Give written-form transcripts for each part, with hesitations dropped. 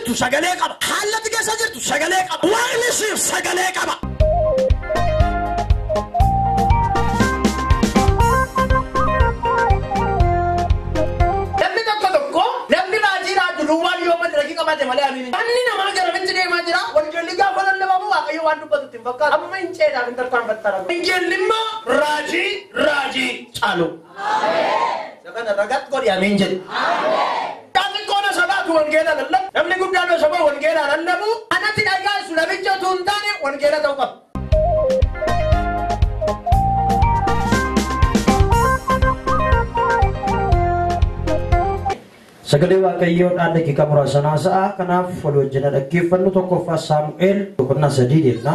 jirtu sagalee qaba. Haalati keessa jirtu sagalee qaba. Waaqni siif sagalee qaba. Namni tokko namni raajii raaju duwwaan yoo madraki qabate malee amini. Anni namaa garamitti deemaa jira. Wangeelli gaafa lallabamu waaqayyo waan dubbatutti hin fakkaatu. Amma hin ceedhaaf hin tarkaanfattara. Wangeelli immoo raajii caalu. Kana ragat godi amin jedhu. Namni koona sabaatu wangeela lallabu. Namni guddaan sabaa wangeela lallabu. Anatti dhagaasu namicha utuu hin taane wangeela ta'uu qaba. Sagalee Waaqayyoodhaan daqiiqaa muraasa haasa'aa. Kanaaf wal wajjin dhaggeeffannu tokkoffaa Saamu'eel boqonnaa 3 jenna.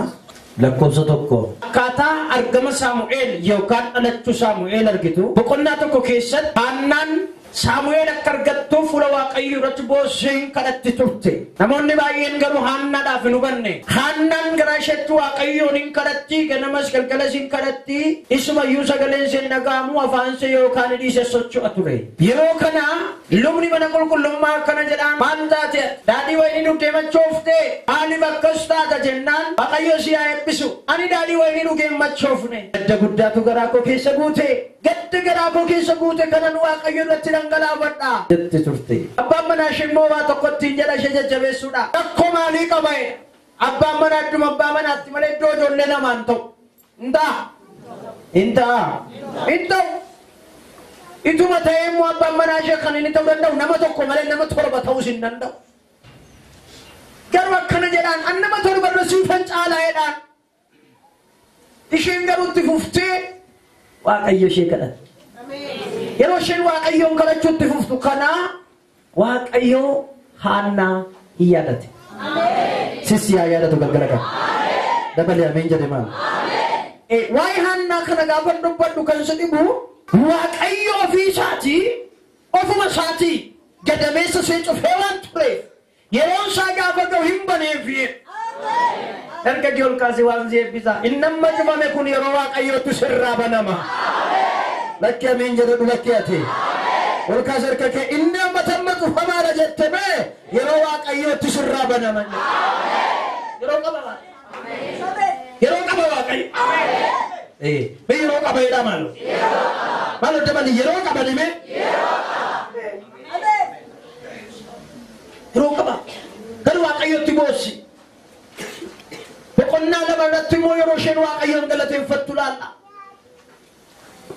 Lakkoofsa 1. Akkaataa argama Saamu'eel yookaan dhalachuu Saamu'eel argitu boqonnaa 1 keessatti Haannaan Saamu'eel akka argattuuf fuula Waaqayyoo irratti boossee kadhatti turte. Namoonni baay'een garuu Haannaadhaaf hin hubanne. Haannaan garaa isheetti Waaqayyoon hin kadhatti, ganamas galgalas hin kadhatti. Isumayyuu sagaleen ishee dhaga'amu afaan ishee yookaan hidhii ishee socho'a ture. Yeroo kana lubni mana qulqullummaa akkana jedhaan maal taate daadhii wayinii dhugdee machoofte haali bakkas taata jennaan Waaqayyo si haa eebbisu. Ani daadhii wayinii dhugee machoofne. Gadda guddaatu garaa koo keessa guute. Gadda garaa koo keessa guute kanan Waaqayyo irratti dhangalaafadha jetti turte. Abbaan manaa ishee immoo waa tokkottiin jedha ishee jajjabeessuudha. Rakkoo maalii qabae? Abbaan manaa adduma abbaa manaatti malee iddoo ijoollee namaan ta'u. Hin ta'u. Ituma ta'ee immoo abbaan manaa ishee kan inni ta'uu danda'u nama tokko malee nama torba ta'uus hin danda'u. Garuu akkana jedhaan an nama torba irra siifan caalaa'eedhaan. Isheen garuu itti fuftee Waaqayyo ishee kadhatte. Yeroo isheen Waaqayyoon kadhachuutti fuftu kanaa Waaqayyo Haannaa hin yaadate. Sissi haa yaadatu galgala kana. Dabalee ameen jedhe maal? Waa'ee Haannaa kana gaafa dubbadhu kan isa dhibu Waaqayyo ofii isaatii ofuma isaatii gadameessa ishee cufee waan tureef yeroon isaa gaafa ga'u hin baneefi. Erga ol kaasee waan si eebbisa. Inni amma cufame kun yeroo Waaqayyootu sirraa banama. Lakki ameen jedhu lakki ati. Ol kaasee harka kee inni amma tamma cufamaadha jettame yeroo Waaqayyootu sirraa banama. Yeroo qaba Waaqayyo. Yeroo qaba jedha maal? Maal dabali yeroo qaba nime? Yeroo qaba. Garuu Waaqayyootti boossi. Boqonnaa lama irratti immoo yeroo isheen Waaqayyoon galateeffattu laalla.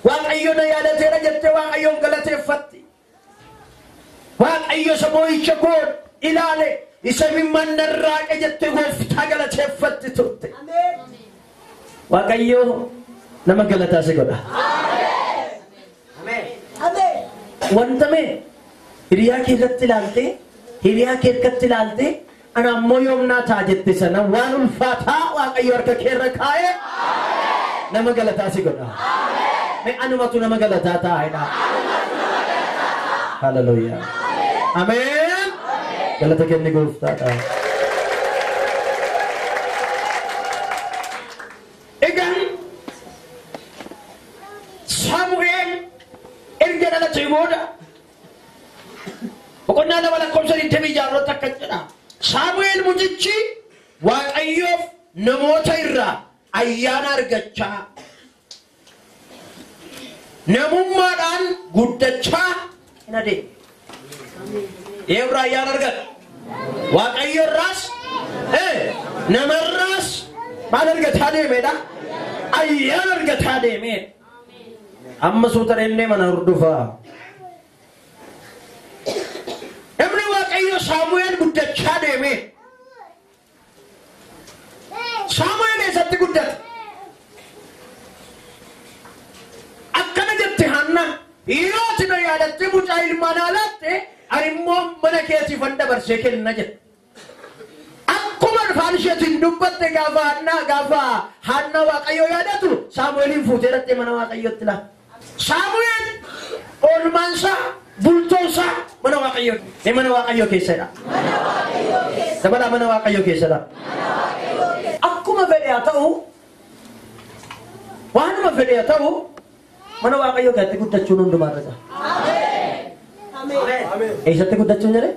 Waaqayyo na yaadateera jettee Waaqayyoon galateeffatti. Waaqayyo isa boo'icha goon ilaale isa mimmanarraaqe jettee gooftaa galateeffatti turte. Waaqayyo nama galataa si godha. Wanta mee hiriyaa kee irratti ilaaltee hiriyaa kee irratti ilaaltee ana ammoo yoomnaa ta'a jette sana waan ulfaataa Waaqayyo harka kee irra kaa'e nama galataa si godha. Mee anumatu nama galataa taa'edha. Hallelujah. Ameen. Galata kenni gooftaadha. Egaan Saamu'eel erga dhalatee booda boqonnaa lama lakkoofsa 26 akka jedha. Saamu'eel mucichi Waaqayyoof namoota irraa ayyaana argachaa namummaadhaan guddachaa hin adeemne. Eebra ayyaana argata. Waaqayyo irraas namarraas maal argataa deemedha? Ayyaana argataa deemee. Amma suuta ennee mana hordofaa. Namni Waaqayyo Saamu'eel guddachaa deemee. Saamu'eel eessatti guddate? Akkana jette Haannaan yoo tina yaadattee mucaa ilmaan alaatte ani immoo mana keetiif an dabarsee kenna jette. Akkuma afaan isheetiin dubbatte gaafa Haannaa Waaqayyo yaadatu Saamu'eelin fuutee dhattee mana Waaqayyootti laa. Saamu'eel oolmaansaa bultoonsaa mana Waaqayyootti. Mana Waaqayyoo keessadha. Dabala mana Waaqayyoo keessadha. Akkuma fedhe haa ta'u waanuma fedhe haa ta'u mana Waaqayyoo keessatti guddachuun hundumaa irra jira. Eessatti guddachuun jedhe?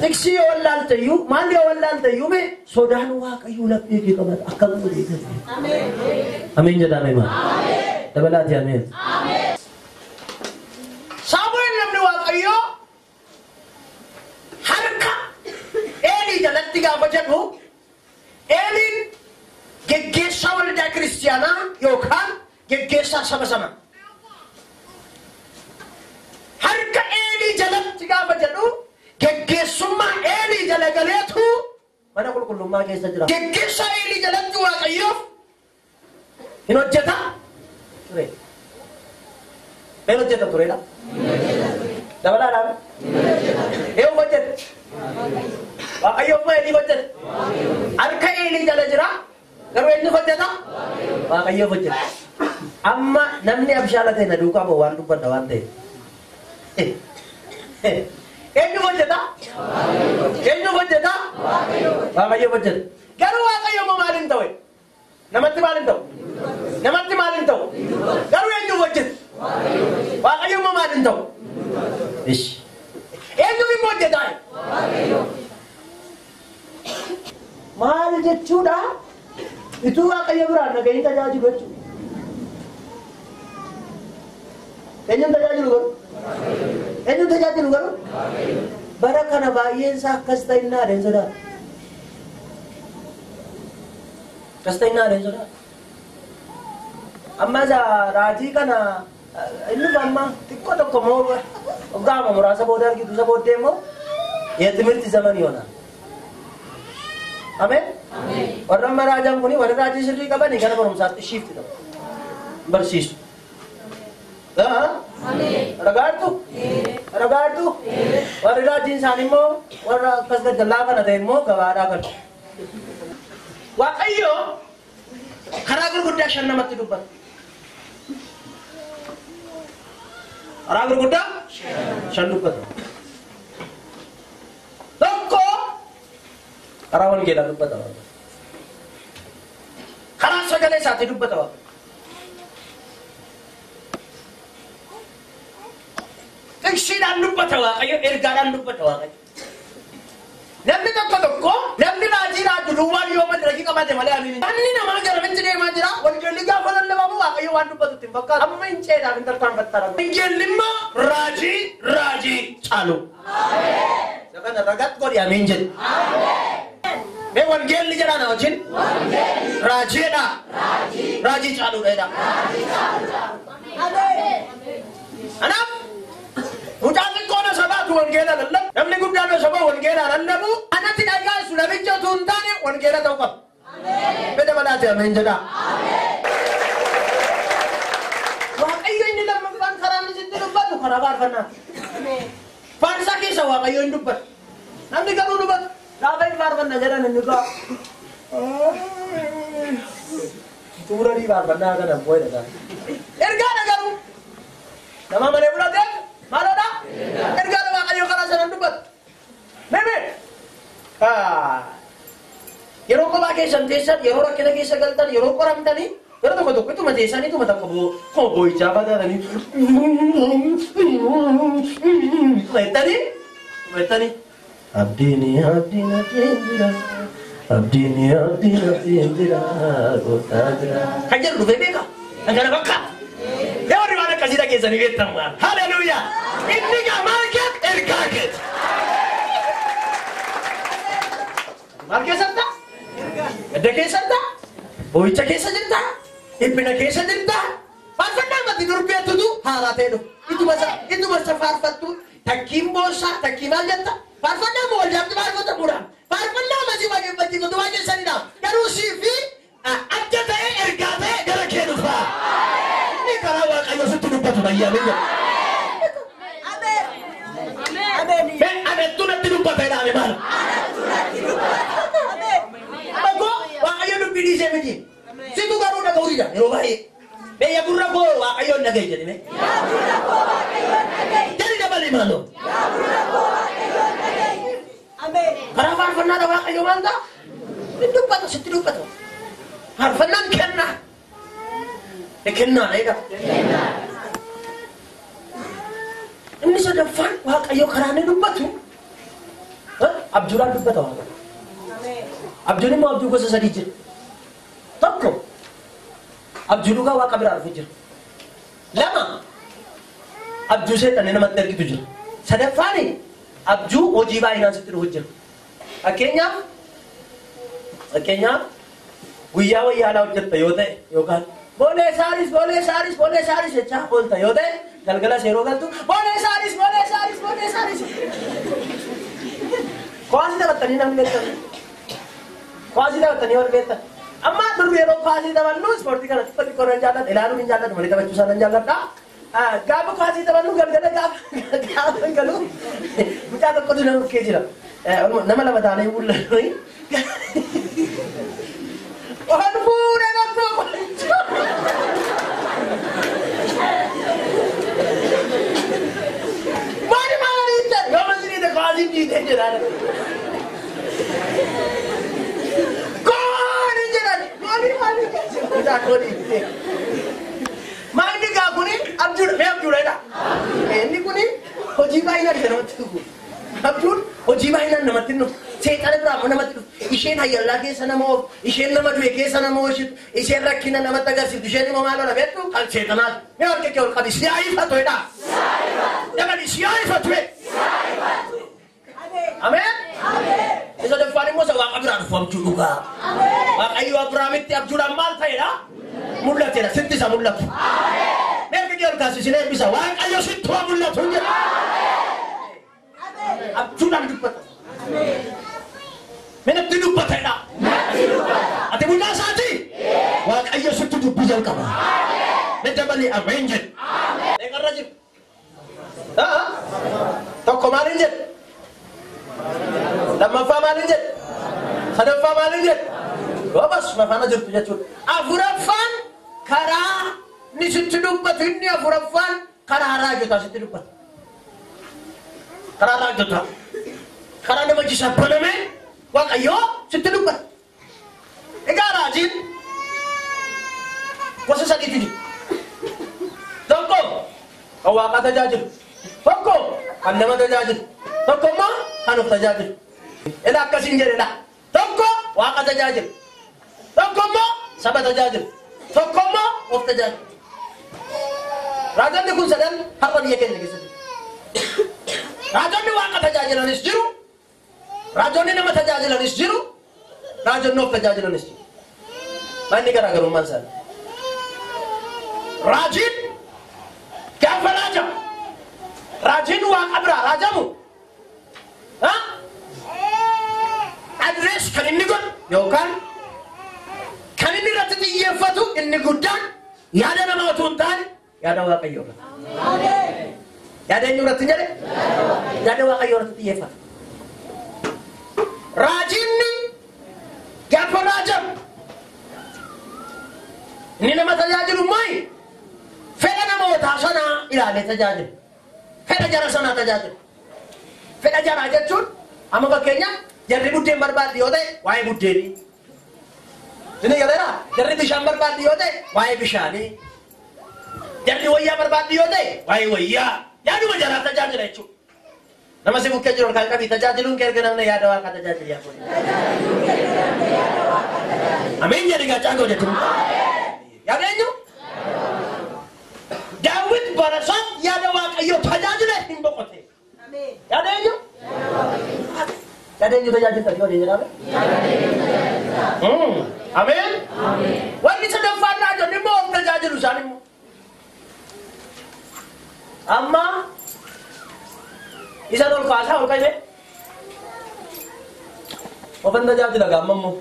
تكسي ولا التيو ما لي ولا التيو مي سودان واقعي لبي كي قبل أكمل وليد آمين آمين جدا آمين تبلات يا آمين سامويل نمني واقعيو حركة إلي جلت تيجا بجنو إلي جيجيسا ولدا كريستيانا يوكان جيجيسا سما حركة إلي جلت تيجا بجنو جيجيسما إلي جلغليتو mana kullu ma keessa jira جيجيسا إلي جلت واقعيو إنو جتا ture melo jeta ture da dabala da eo budget ayo ma ni budget arka ini jala jira garu ini budget da ayo budget amma namni abshalate na duka bo wandu banda wante ini budget da ini budget da ayo budget garu ayo mo malin tawe namatti malin taw garu enyu budget ayo mo malin taw ish enyu mi budget ay maal jechuudha itu waaqayyo biraan nagayin tajaajilu jechuudha eenyuun tajaajilu garuu bara kana baay'een isaa akkas ta'innaa adeemsodha amma isa raajii kana inni amma xiqqoo tokko moo gaama muraasa booda argitu isa booddee immoo timirti zaman yoona amen warra amma raajaan kuni warra raajii sirrii qabanii gara barumsaatti shiifti ta'u barsiisu ragaartu warri raajiin isaanii immoo warra akkas gajjallaa kana ta'e immoo gabaadhaa galu waaqayyo karaa gurguddaa shan namatti dubbata karaa gurguddaa shan dubbata tokko karaa wangeelaa dubbata karaa sagalee isaatti dubbata waaqayyo tiksiidhaan dubbata waaqayyo ergaadhaan dubbata waaqayyo namni tokko namni raajii raaju duwwaan yoo madraki qabate malee amini namni namaa garamitti deemaa jira wangeelli gaafa lallabamu waaqayyo waan dubbatutti hin fakkaatu amma hin ceedhaaf hin tarkaanfattara wangeelli immoo raajii caalu Jangan ragat kau diamin jadi. me wangeelli jedha na wajjin raajiidha raajii caaluudha anaaf mucaan xiqqoon sabaatu wangeela lallabu namni guddaan sabaa wangeela lallabu anatti dhagaa su namicha utuu hin taane wangeela ta'uu qaba fedha balaate ameen jedha waaqayyo inni lammaffaan karaa inni sitti dubbatu karaa faarfannaa faarsaa keessa waaqayyo hin dubbatu namni garuu dubbatu gaafa hin faarfanna jedhan inni gaa Turani faarfannaa kana booda ergaadha garuu nama malee fudhatee maalodha ergaadha waaqayyo karaa sanan dubbatu meme yeroo kophaa keessan teessan yeroo rakkina keessa galtan yeroo qoramtanii yeroo tokko ittuma teessanii ittuma takka boo'ichaa fagaatanii wettanii Abdini jira kota jira. kan jedhu dhufee beeka kan kana bakka yoo waan akkasii dhageessanii beektamaa haleluuyaa inni maal keet ergaa keet maal keessatti gadda keessatti boo'icha keessa jirta dhiphina keessa jirta faarfannaa mati durbeetutu haaraa ta'e dhufu ittuma faarfattu takkiin boonsaa takkii maal jetta faarfannaa moo waljaatti faarfatamuudha faarfannaa mati wajjifatu waan keessanidha garuu siifi adda ta'e ergaa ta'e gara kee dhufa inni karaa waaqayyo sitti dubbatu nayyaamee amettu natti dubbatedha ame maal Bago waaqayyo dubbii dhiisee miti situ garuu dhaga'uu dida yeroo baay'ee biyya gurra koo waaqayyoon dhaga'i jedhime jedhi dabalee maaloo karaa faarfannaadha waaqayyo maal ta'a dubbata sitti dubbata faarfannaan kennaadha jedha inni sadaffaan waaqayyo karaa inni dubbatu abjuudhaan dubbata Waaqayyo. Abjuun immoo abjuu gosa sadii jira. Tokko abjuu dhugaa Waaqa biraa dhufu jira. Lama abjuu seexanni namatti argitu jira. Sadaffaan abjuu hojii baay'inaan sitti dhufu jira. Fakkeenyaaf guyyaa wayyaalaa hojjetta yoo ta'e yookaan boolee saaris jechaa oolta yoo ta'e galgala seeroo galtu boolee saaris. Kwaasii taphattanii namni beektan. Kwaasii taphattanii wal beektan. Amma durbi yeroo kwaasii taphannu ispoortii kana xiqqoo nan jaalladha. Ilaaluun hin jaalladhu malee taphachuusaa nan jaalladha. Gaafa kwaasii taphannu galgala gaafa galu mucaa tokkotu nama bukkee jira. Nama lama taanee mul'atu. Ol fuudhee tokko qoricha. Maali ta'e yoo masiniidha kwaasii dhiitee jedhaan. Maalli gaa kuni abjuudha. Inni kuni hojii baay'inaan namatti dhufu. Abjuun hojii baay'inaan namatti dhufu. Seexana biraa namatti dhufu. Isheen hayyallaa keessa nama oofu. Isheen nama du'e keessa nama oolchitu. Isheen rakkina namatti agarsiiftu. Isheen immoo maal ola beektu kan seexanaati. Mee harka kee ol qabi siyaayifatu jedha. Dabali siyaayifatu. Ameen. Isa deeffaan immoo isa Waaqa biraa dhufu abjuu dhugaa. Waaqayyo Abrahaamitti abjuudhaan maal ta'edha? Mul'ateera sitti isa mul'atu. Mee harka kee ol kaasisine eebbisa Waaqayyo sitti waa mul'atu jedha. Abjuudhaan dubbata. Minatti dubbatedha. Ati mucaa isaati? Waaqayyo sitti dubbii jalqaba. Mee dabalii ameen jedhu. Eegarra jiru. Tokko maaliin jedhu? Lammaffaa maaliin jedhu? Sadaffaa maaliin jedhu? Goobas mafaana jirtu jechuudha. Afuraffaan karaa ni sitti dubbatu inni afuraffaan karaa raajotaa sitti dubbata. Karaa raajotaa. Karaa nama jisa baname Waaqayyoo sitti dubbata. Egaa raajiin gosa sadiitu jiru. Tokko kan Waaqa tajaajilu. Tokko kan nama tajaajilu. Tokko immoo kan of tajaajilu. Ila akkasiin jedhedha. Tokko Waaqa tajaajilu. Tokko immoo saba tajaajilu. Tokko immoo of tajaajilu. Raajonni kun sadan har'a biyya keenya keessatti. Raajonni Waaqa tajaajilanis jiru. Raajonni nama tajaajilanis jiru. Raajonni of tajaajilanis jiru. Maanni garaagarummaan isaanii. Raajiin gaafa raajamu. Raajiin Waaqa biraa raajamu. Adrees kan inni godhu yookaan kan inni irratti xiyyeeffatu inni guddaan yaada namaa otoo hin taane yaada Waaqayyoo irratti. Yaada eenyu irratti jedhe? Yaada Waaqayyoo irratti xiyyeeffata. Raajiinni gaafa raajamu inni nama tajaajilu mooyi fedha namootaa sanaa ilaalee tajaajilu. Fedha jara sanaa tajaajilu. Fedha jaraa jechuun amma fakkeenyaaf jarri buddeen barbaaddi yoo ta'e waa'ee buddeenii. Inni galeera jarri bishaan barbaaddi yoo ta'e waa'ee bishaanii. Jarri wayyaa barbaaddi yoo ta'e waa'ee wayyaa. Yaaduma jaraa tajaajila jechuudha. Nama si bukkee jiru kan qabii tajaajiluun kee erga namni yaada Waaqaa tajaajila. Ameen jedhi gachaa godhe tun. Yaada eenyu? Daawit barasaaf yaada Waaqayyoo tajaajila hin boqote. Yaada eenyu? Yaada eenyu tajaajilta yoo jedhame? Ameen. Wanni sadaffaan raajonni immoo of tajaajilu isaan immoo. Amma isa ol kaasaa ol qabe ofan tajaajila gaamma immoo.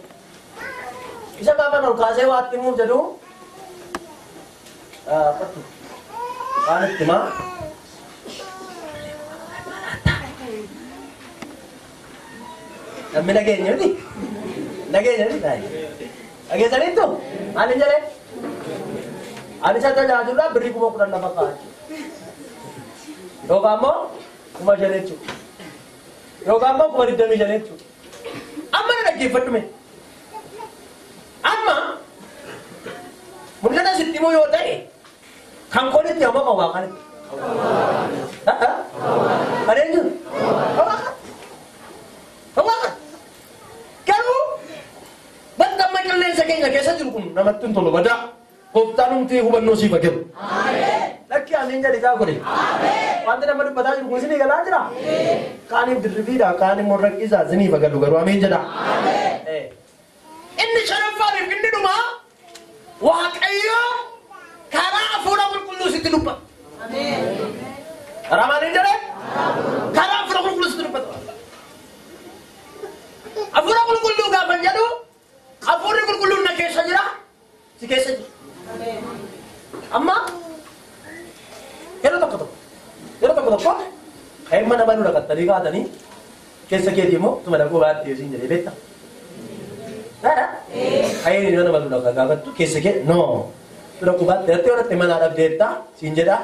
Isa gaafan ol kaasee waatti immoo jedhu waan itti maa namni nageenyuuti. Dhageessaniittu maalin jedhee? Ani isa tajaajiluudhaaf birrii 10,000 lafa kaa'achi. Yookaan immoo 5,000 jechuudha. Yookaan immoo 25,000 jechuudha. Amma na dhaggeeffadhume. Amma mul'ata sitti immoo yoo ta'e kan koolitti amma kan Waaqanitti. Kan eenyuun? Kan Waaqan. kun namatti tolu bada gooftaan humti hubannoo siif kennu lakki amiin jedhi taa godhe wanti nama dubbataa jiru kun isinii galaa jira kaaniif dirribiidha kaaniif morraqqisaa isinii fagalu garuu amiin jedha inni shanaffaaniif inni dhuma waaqayyo karaa hafuura qulqulluu sitti dubbata karaa maaliin jedhe karaa hafuura qulqulluu sitti dubbata hafuura qulqulluu gaafa jedhu hafuurri qulqulluun na keessa jira si keessa jira amma yeroo tokko ka'ee mana banuu dhaqattanii kaatanii keessa keetii immoo tuma dhaquu baatti yoo siin jedhee beekta ka'ee mana banuu dhaqa gaafattu keessa kee noo tu dhaquu baatti irratti horatte manaa dhabdeetta siin jedha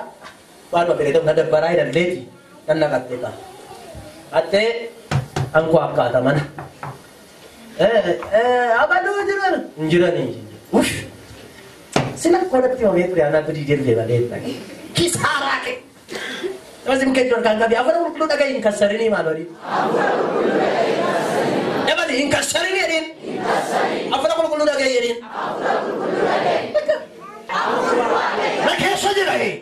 waanuma fedhe ta'u na dabbaraa hidhalleeti nan naqatteeta attee ankoo akkaata mana abaduu jiran hin jiranii ush sila kodatti hojii ture anaa gadi deemtee baleetta kisaaraa ke Masih mungkin jual kangkang dia apa nak perlu dagai ingkasar ini malu ni? Apa ni ingkasar ini ni? Apa nak perlu dagai ini? Nak kesah je lagi.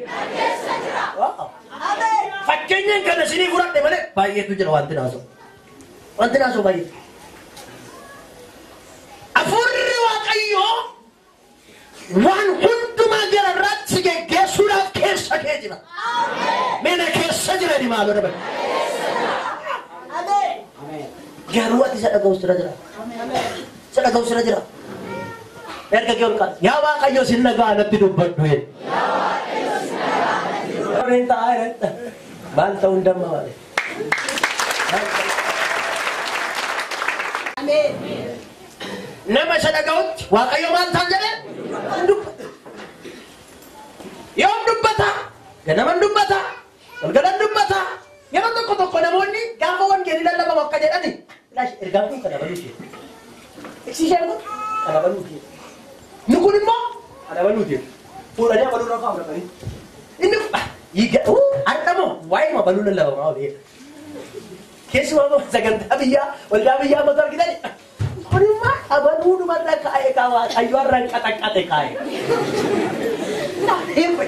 Fakirnya kan sini kurang deh mana? Baik itu je wanti naso baik. Afurwat ayo. Wan huntu mager rat sige gesurat kesah kejina. Mena kesah je di malu dah. Garuat tidak ada gaus saja. Tidak gaus saja. Mereka kau ya wak ayo sinaga anak tidur berduit. Minta air, bantau undang mawar. Amin. Nama sada gaut, wak ayo mantan jadi. Yom dubbata, kenapa dubbata? Kalau dubbata, yang tu kotor namun ni, gamuan kiri dalam bawa kajian ni. Lash, ergamu kenapa lucu? Eksisan tu, kenapa lucu? Nukurin mo, kenapa lucu? Pulangnya baru rakam berapa ni? Ini, iya, ada mo, why mo baru lelah mau dia? Kesuatu segan tabiya, walabiya motor kita ni. Korima, abang dulu mana kaya kawan, ayuan orang kata-kata kaya. Nah, ini.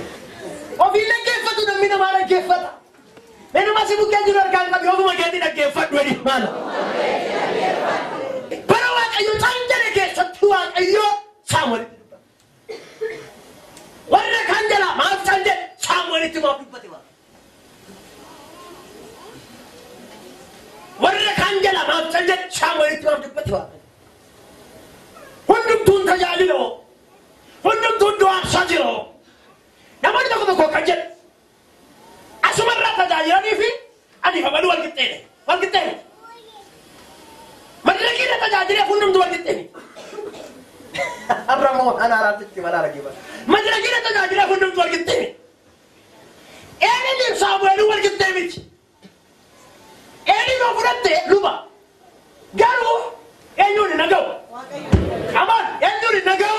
Oh, bila kefat tu nama mana kefat? Mana masih bukan jual kan? Kami orang mungkin tidak kefat dua di mana? Perawat ayu sanjana kefat tuan ayu Samuel. Warna kanjala maaf sanjana Samuel itu maaf tiba-tiba. Warna kanjala maaf sanjana Samuel itu maaf tiba-tiba. Hunduk tun terjadi lo, hunduk tun doa saja lo. Nama kita kau kajian. Asumar rata jadi ni fi, adi apa dua kita ni, dua kita ni. Mana lagi rata jadi ni hunduk dua kita ni. Aramo anak rata di mana lagi ba? Mana lagi rata jadi ni hunduk dua kita ni. Ini ni Samuel dua kita ni. Ini kau berarti lupa. Garu, ini ni nagau. Aman, yang ni nagau.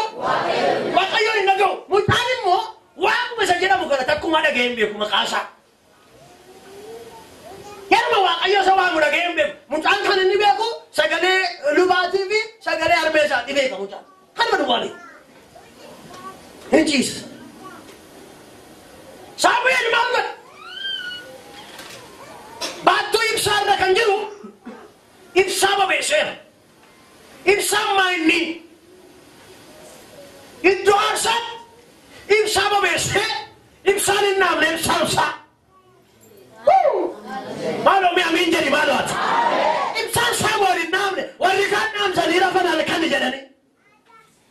Makayo ni nagau. Mutani mo. Wah, masa jeda bukan tak kumada game be kumakasa. Yang bawa ayo sawa muda game be. Mutan kan ini be aku, sagale luba TV, sagale arbesa TV kamu cak. Kan baru bali. Hencis. Sampai yang banget. Batu ibsar dah kan jeru. Ibsar apa beser? Ibsar main ni. Itu asap. Ibsa babese, ibsa ni nam le salsa. Malo mi amin jadi malo. Ibsa sama ni nam le, wali kan nam jadi rafa na le kan jadi ni.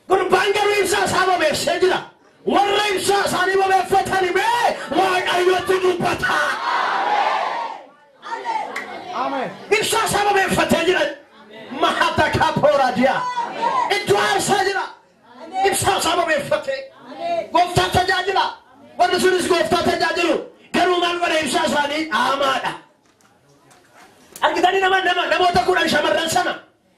Guru bangaru ibsa sama babese jila. Wala ibsa sani babese tani be, wai ayo tu pata. Amen. Ibsa sama babese jila. Mahata kapora dia. Itu asa jila. Ibsa sama babese. Gofta tajaajila warri sunis gofta tajaajilu garuu maal godhe ibsaa isaanii amaadha argitanii namoota kudhan shamarran sana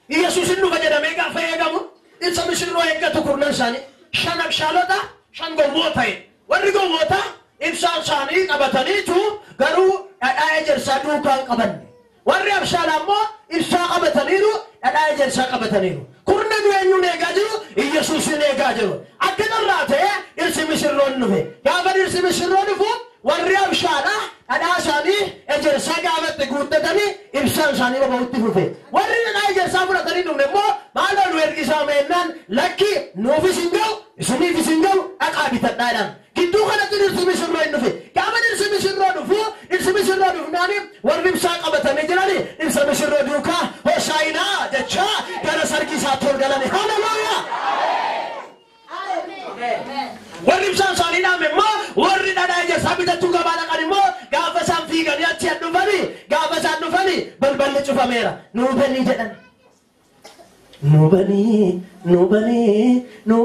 Yesuusin dhufa jedhamee gaafa eegamu isa misirroo eeggatu kurnan isaanii shan abshaalota shan gowwoota warri gowwoota ibsaa isaanii qabataniitu garuu dhadhaa ejersaa duukaan qabanne warri abshaalaa immoo ibsaa qabataniiru dhadhaa ejersaa qabataniiru kurnan eenyu eegaa jiru Yesuusin eegaa jiru akka narraa ta'e dhirsi misirroon dhufe gaafa dhirsi misirroon dhufu warri abshaadha dhadhaa isaanii ejersaa gaafatti guuttatanii ibsaan isaanii baba'utti fufe warri dhadhaa ejersaa fudhatanii dhufne immoo maaloo nu ergisaa meennaan lakki nuufis hin ga'u isiniifis hin ga'u dhaqaa bitadhaadhaan gidduu kanatti dhirsi misirroo hin dhufe gaafa dhirsi misirroo dhufu dhirsi misirroo dhufnaani warri ibsaa qabatanii jirani dhirsa misirroo duukaa hoosaayinaa jechaa gara sargii isaatti ol galani haleluuyaa warri ibsaan isaanii dhaame immoo warri dhadhaa ejersaa bitachuu gabaa dhaqan immoo gaafa isaan fiiganii achi dhufanii gaafa isaan dhufanii balballi cufameera nuu banii jedhan nuu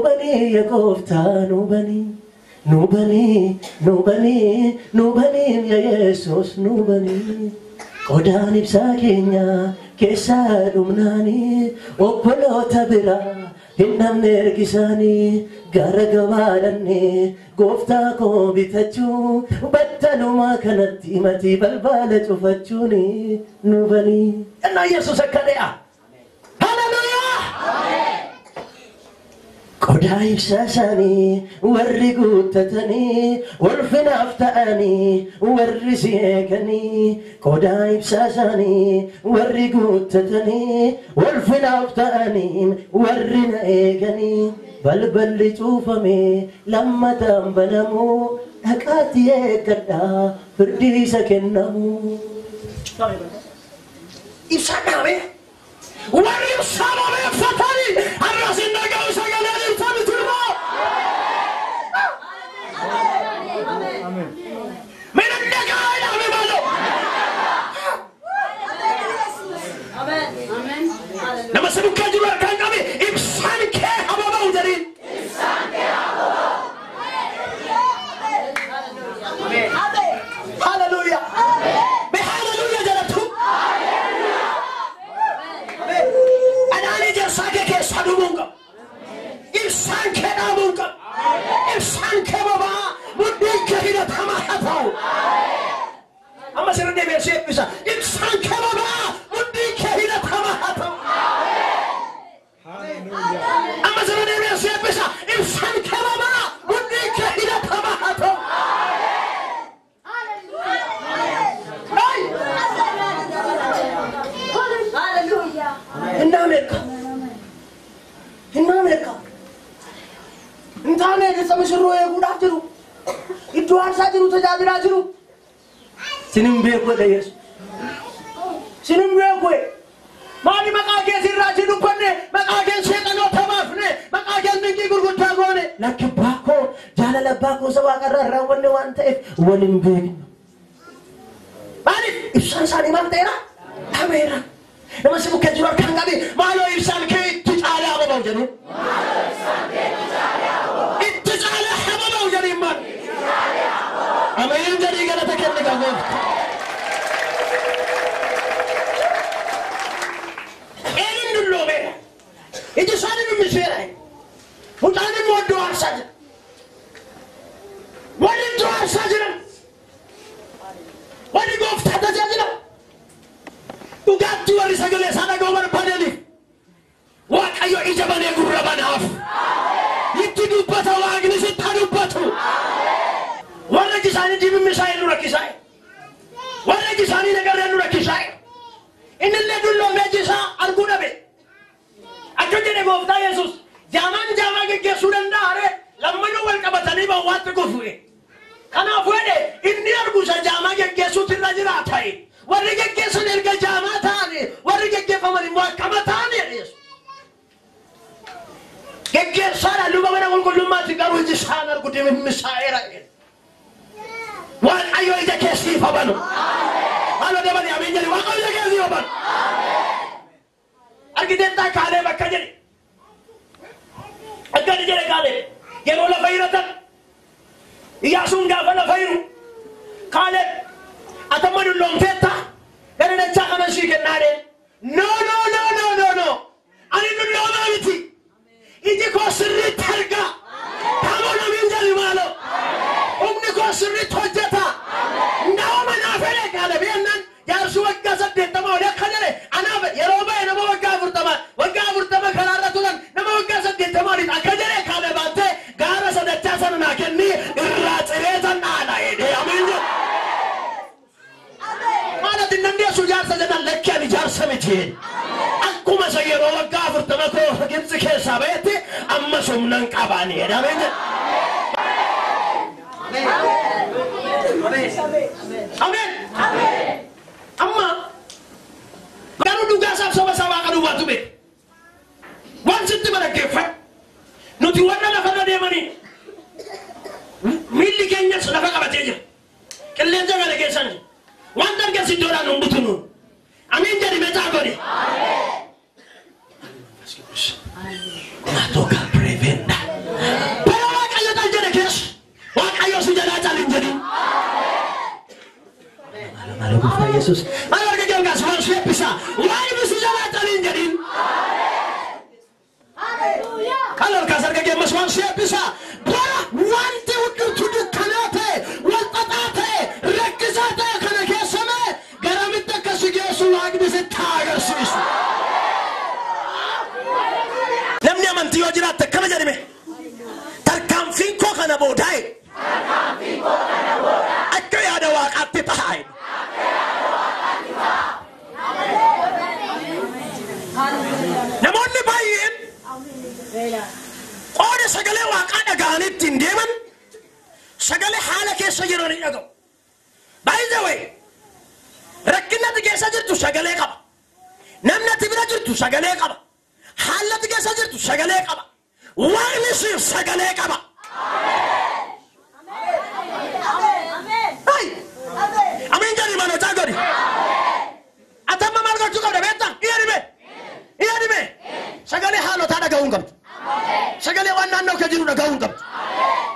banii yaa gooftaa nuu banii yaa Yesuus nuu banii qodaan ibsaa keenya keessaa dhumnaanii obboloota biraa hin namne ergisaanii gara gabaadhannee gooftaa koo bitachuu battalumaa kanatti matii balbala cufachuuni nuu banii ennaa Yesuus akka de'a haleluuyaa qodaa ibsaa isaanii warri guuttatanii ulfinaaf ta'anii warri si eeganii qodaa ibsaa isaanii warri guuttatanii ulfinaaf ta'anii warri na eeganii balballi cuufame lammataan banamuu dhaqaatti eeggadhaa firdii isa kennamuu ibsaa dhaame warri ibsaa babeeffatanii har'as hin dhaga'u sagalee ibsaa turraa min dhaga'aa dhaame maaloo nama sadukaa jiru harkaan qabe ibsaan kee hababa'u jedhiin haleluuyaa be haleluuyaa jedhatu anaanii jersaa kee keessaa dhumuun qaba ibsaan kee dhaamuun qaba ibsaan kee bobaa mudhiin kee hidhatamaa haa ta'u amma sirri deebi'ee eebbisa ibsaan kee bobaa mudhiin kee hidhatamaa haa ta'u amma sirri deebi'ee eebbisa ibsaan kee bobaa mudhiin kee hidhatamaa haa ta'u intaane dhirsa misirroo eeguudhaaf jiru iddoo aarsaa jiru tajaajilaa jiru sinin beeku dha Yesu sinin beeku maali maqaa kee sirraa si dubbanne maqaa kee seexanoota baafne maqaa kee dinqii gurguddaa goone lakki baakoo jaalala baakoo isa waaqarraa raawwanne waan ta'eef waliin beeknu maali ibsaan isaanii maal ta'eera dhameera nama si bukkee jiru harkaan qabe maaloo ibsaan kee itti caalee hababa'u jedhu itti caalee hababa'u jedhiin maal ameen jedhii galata kenne qabuuf eenyuun dulloomeera iji isaanii mimmiseera mucaan immoo iddoo aarsaa jira wani iddoo aarsaa jiran wani gooftaa tajaajila dhugaatti warri sagalee isaa dhaga'uu barbaadaniif waaqayyo ija banee gurra banaaf itti dubbata waaqni sitti dubbatu warra iji isaanii dibimmisaa nu rakkisaa warra iji isaanii nagarree nu rakkisaa innillee dulloomee iji isaa arguu dhabe akka jedhe gooftaa Yesuus jaamaan jaamaa geggeessuu danda'a ree lammanuu wal qabatanii bawwaatti gufu'e kanaaf wedhe inni argu isa jaamaa geggeessuutti irra jiraata warri geggeessan erga jaamaa ta'ani warri geggeeffaman immoo akkama ta'ani Yesuus geggeessaadha luba mana qulqullummaatti garuu iji isaan argu dibimmisaa'eera waaqayyo ija keessii fabanu haaloo dabali ameen jedhe waaqayyo ija keessii fabanu argiteettaa Kaaleb akka jedhe akkani jedhe Kaaleb yeroo lafa hiratan Iyyaasuun gaafa lafa hiru Kaaleb atamma dulloomteetta gara dachaa kanan sii kennaadhe no ani dulloomaa miti iji koo sirriitti argaa tamoo namiin jedhi maaloo humni koo sirriitti hojjeta nama naaf jedhe Kaaleb yennaan jaarsu waggaa 80 olii akka jedhe anaaf yeroo ba'e nama waggaa 40 karaarra turan nama jedheen. Akkuma yeroo waggaa 40 koo Gibxi keessaa ba'etti amma humnan qabaani jedhameen. Amen. Amma garuu dhugaa isaaf soba isaa waaqa duwwaatu beeka. Waan sitti baraggeeffadhu nuti wanna lafarra deemanii miilli keenyas lafa qabatee jira. Qilleensa kana keessan waan dargasi iddoodhaan hin butunu. Amiin jedhi meetaa godhi. Naatoo kaa pireevenda. Bara waaqayyo tal jedhe keessa waaqayyo si jalaa caal hin jedhin. Maala gufaa Yesuus. Maala warga jalgaas waan si eebbisaa waan si jalaa caal hin jedhin. Kalau kasar ke gemas wan siap bisa bara wanti udah tuduk kanate waltatate rekizate kana kesame garamita kasige sulag bisa tagar sis namni amanti yo jiraat kana jedhime tarkaanfiin koo kana boodai akka yaada waaqaatti tahay namoonni baay'een qoode sagalee waaqaa dhaga'anitti hin deeman sagalee haala keessa jiranii dhaga'u. By the way rakkinatti keessa jirtu sagalee qaba. Namnatti bira jirtu sagalee qaba. Haalatti keessa jirtu sagalee qaba. Waaqni siif sagalee qaba. Amin jedhi manotaa godhi. Atamma maal gochuu qabda beektaa? Iyya dhibee sagalee haalotaa dhaga'uun qabdu. Sagalee waan naannoo kee jiru dhaga'uun qabdu.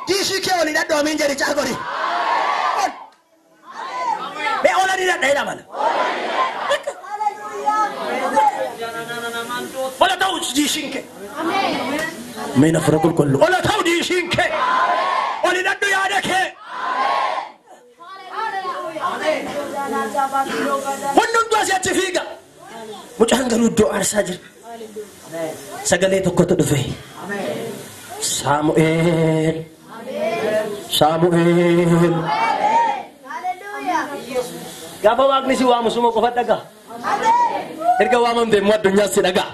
Diishii kee waliin dhadhoo amiin jedhi caa godhi. Mee oolanii dhadha'ee mala. Ola ta'u diishiin kee. Mee nafura qulqullu. Ola ta'u diishiin kee. Oli dhadhu yaada kee. Hundumtuu asitti fiiga. Mucaan garuu iddoo aarsaa jira. Sagalee tokkotu dhufe. Saamu'eel. Saamu'eel. Gaafa waaqni si waamu suma qofa dhagaa. Erga waamamte immoo addunyaa si dhagaa.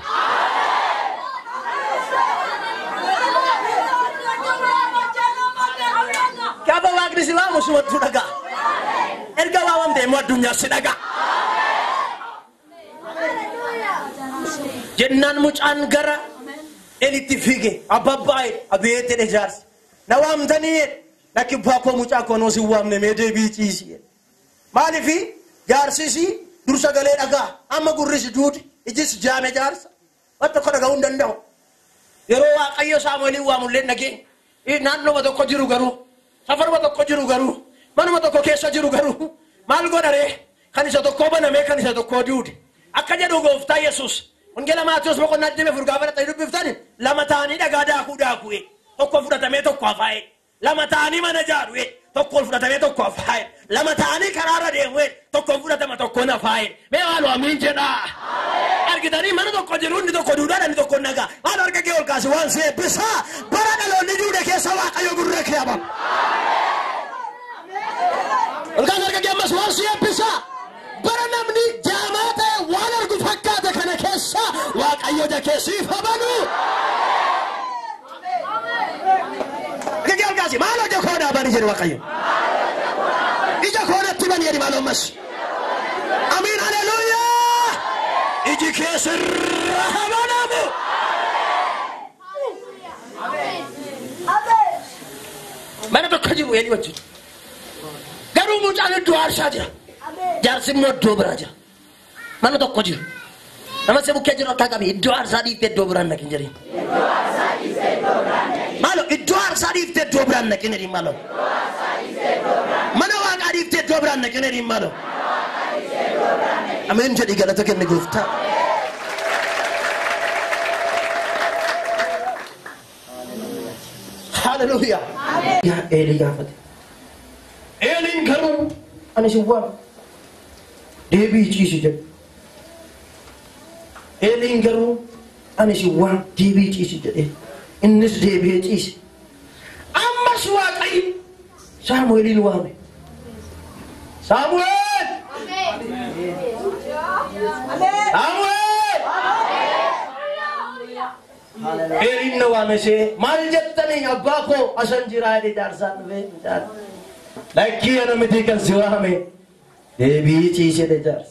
Gaafa waaqni si waamu suma tu dhagaa. Erga waamamte immoo addunyaa si dhagaa. Jennaan mucaan gara elitti fiige ababbaa'e abeete dhejaarsi. Na waamtanii nakki baakoo mucaa koonoo si waamne mee deebii ciisi. Maaliifi jaarsisi dur sagalee dhagaa amma gurrisi duudi ijis jaame jaarsa. Wanta ko dhaga'uu hin danda'u. Yeroo Waaqayyo Saamu'eelin waamullee nageen naannoo tokko jiru garuu safaruma tokko jiru garuu manuma tokko keessa jiru garuu maal godharee kan isa tokko banamee kan isa tokko duudi. Akka jedhu gooftaa Yesuus. Wangeela Maatiyos boqonnaa 24 gaafa dhaqanii dubbiftan lama ta'anii dhagaa daaku'e tokko fudhatamee tokko hafaa'e lama ta'anii mana jaaru'e tokko fudhatamee tokko hafaa'e lama ta'anii karaarra deemu'e tokko fudhatama tokko hafaa'e mee haaloo amiin jedhaa argitanii mana tokko jiru inni tokko duudhaan inni tokko nagaa haala harka kee ol kaasi waan si eebbisaa bara dhaloonni duude keessa Waaqayyo gurra kee ababa ol kaasi harka kee ammas waan si eebbisaa bara namni jaamaa ta'e waan argu fakkaate kana keessa Waaqayyo jakeessiif habanu. Gagee algaasi maal hojja koodhaa bani jedhu Waaqayyo. Ija koodhatti bani jedhi maal ammas. Amiin haleluuyaa. Iji keessirra habanamu. Mana tokko jiru eelii wajjin. Garuu mucaan iddoo aarsaa jira. Jaarsi immoo iddoo biraa jira. Mana tokko jiru. Nama se bukkee jiru akka qabi iddoo aarsaa dhiiftee iddoo biraan naqin jedhin. Maalo iddoo aarsaa dhiiftee iddoo biraan naqin jedhin maalo. Mana waaqaa dhiiftee iddoo biraan naqin jedhin maalo. Ameen jedhi galata kenne gooftaa. Hallelujah. Yaa Eelii gaafate. Eeliin garuu ani si waamu. Deebii ciisi jedhu. Eeliin garuu ani si waan deebii ciisi jedhe innis deebi'ee ciise. Ammas Waaqayyo Saamu'eelin waame. Saamu'eel! Saamu'eel! وامسي مال جتني أباكو أسن جراي دارسان في لكي أنا متيكن سوامي بيجي سيد دارس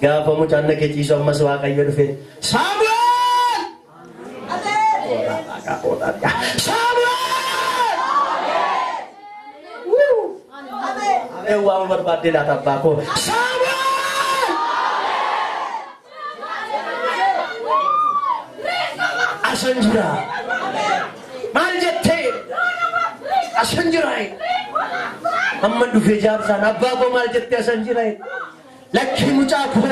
غافو مجانا كي سوما سواك أيور في سامويل سامويل وام بربادي لا تباكو سامويل أسنجرا مال جتة أسنجراي أمّن دفع جاب سان أبّا مال جتة أسنجراي لكن مجابه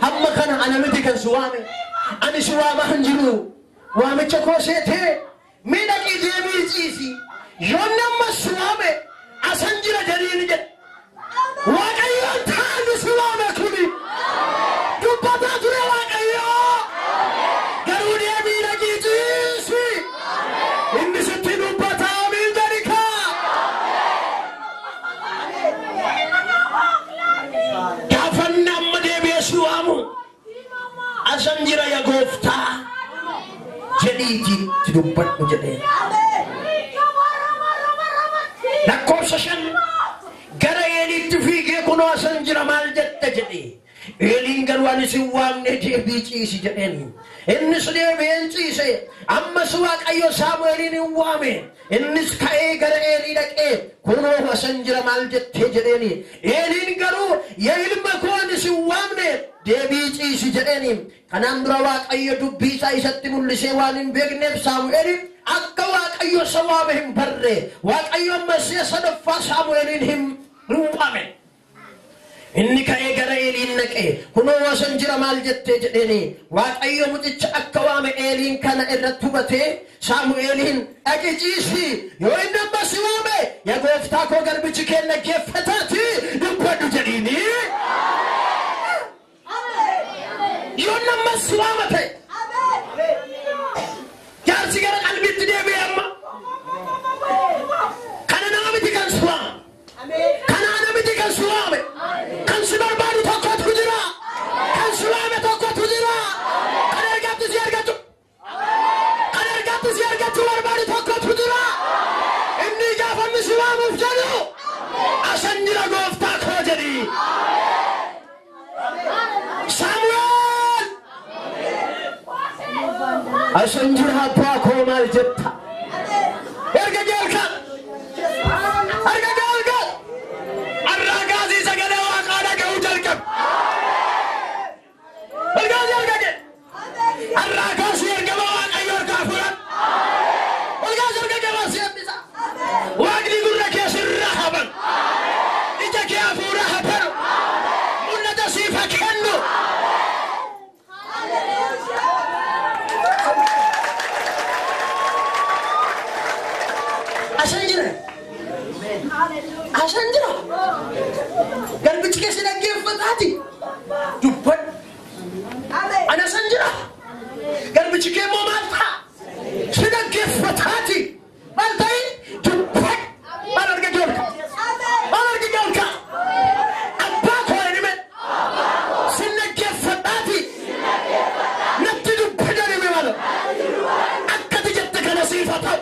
هم كان أنا متكن سوامي أنا سوامه هنجرو وامي تكو سيته مينا كي جيبي جيسي يونم سوامي أسنجرا جريني جت واقعيون تاني سوامي كوني دبّتا تري واقعيون Asanjira ya gofta jadi tidumpat menjadi nakosasyan gara eli tufige kuno asanjira mal jetta jadi elin garwani siwang ne jebici si jaden ennis de benci se amma suwa kayo samuelin wame ennis kae gara eli dake kuno asanjira mal jette jadeni elin garu ya ilma kuani siwang ne deebiici si jedheni kanaan dura waaqayyo dubbii isaa isatti mul'isee waan hin beekneef saamu'eelin akka waaqayyo isa waame hin barre waaqayyo ammas sadaffaa saamu'eelin hin waame inni ka'ee gara eeliin naqe kunoo wasan jira maal jettee jedheni waaqayyo mucicha akka waame eeliin kana irratti hubatee saamu'eelin dhaqiciisi yoo inni ammas waame yaa gooftaa koo garbichi kee dhaggeeffataati dubbadhu jedhiini يونا مسوامته جالس كذا قلبي تديه بيامة كنا نامي تكان سوام كنا نامي تكان سوام كان سبار بارو تقوت كجرا كان سوامه تقوت كجرا كنا رجعت زيار كتو بارو تقوت كجرا إني جافن سوام مفجرو عشان جرا غوفتا كوجري أسنجرها باكو مال جتا أرجع جالك الرجازي سجل وقانا كوجلك الرجازي الرجازي يرجع وقانا يرجع الرجازي يرجع وسيم بيسا واقدي يقولك يا سرحبا إجاك يا فرحبا من تسيفك كنو أسنجرا قلبك كيسي نجيب فتاتي دبت أنا سنجرا قلبك كيسي مماتها سنجيب فتاتي مالتاي دبت ما نرجع جولك أباك هو نمت سنجيب فتاتي نبتي دبت جاني مالا أكد جتك نصيفتها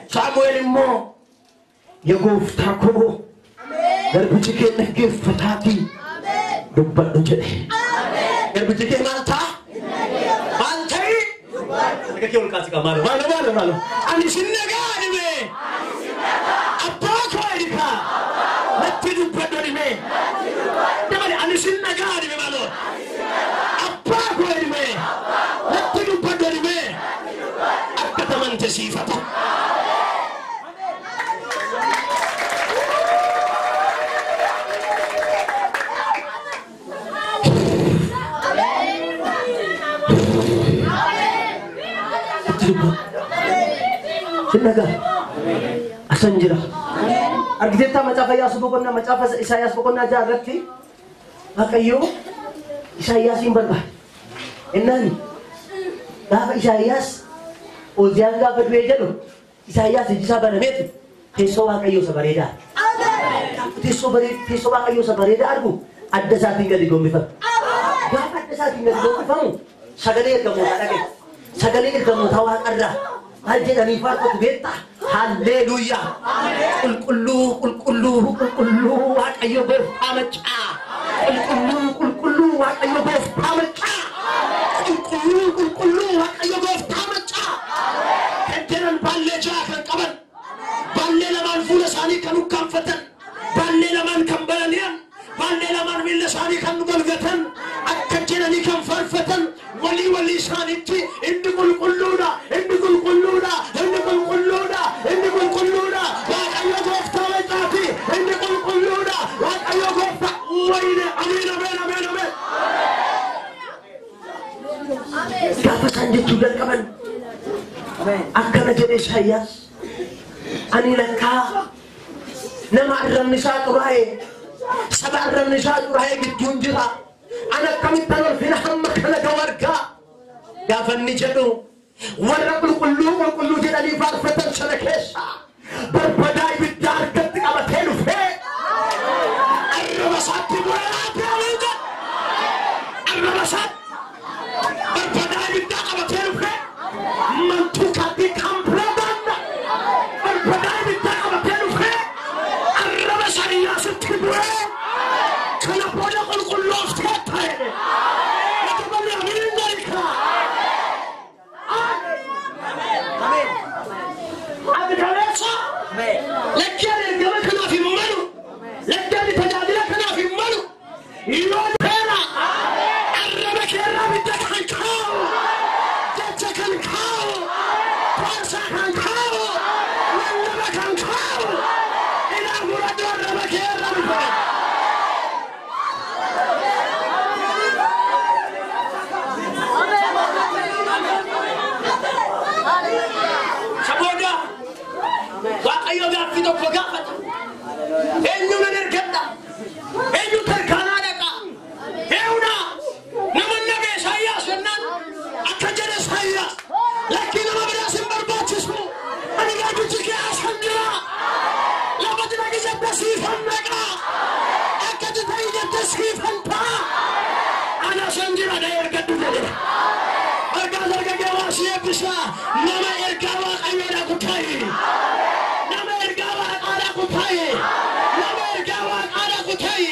Samuel mo yagof tako garbichi ke nagef fatati dubbat njede garbichi ke malta maltai daga ke ulka sika malo ani sinnaga me abba ko edika natti dubbat doni me damani ani sinnaga me malo abba ko edime natti dubbat doni me akka man tasifata Sinaga asanjira argitetta macaafa Iyyaasuu boqonnaa macaafa Isaayyaas boqonnaa 6 irratti Waaqayyo إسحاق بربا إنني لا إسحاق وزيان قابل بيجلو إسحاق جسابنا ميت تسوى كيو سبريدا تسوى كيو سبريدا أرجو ada saat tinggal di Gombe Pak. Gak ada saat tinggal di Gombe Pak. Sagale kamu ada ke? Sagale kamu tahu ada. Aja dari Pak tu beta. Haleluya. Kullu ayo berpamaca. Kullu ayo berpamaca. Kullu ayo berpamaca. Kenteran balle jahan kawan. Balle laman fulasani kanu kamfatan. Balle laman kambalian. Bandela man min lisani kan galgatan akajirani kan farfatan wali saniti indul qulluda wa ayyuhu ftawati indul qulluda wa ayyuhu wayna amin kata sanjut juga kawan akan jadi saya anilaka nama ar-nisa turai سبع النساء وهي بتجونجها أنا كم تنور في نحن مكانك ورقة يا فنجدو ورق القلوب جلالي فارفة سلكيسا بربداي بالدار كتك أبتين فيه الرمسات تبويات يا ولد الرمسات بربداي بالدار أبتين فيه من تكاتي كمبرادان بربداي بالدار أبتين فيه الرمسات ياسر تبويات Nama ergawa ada kutai.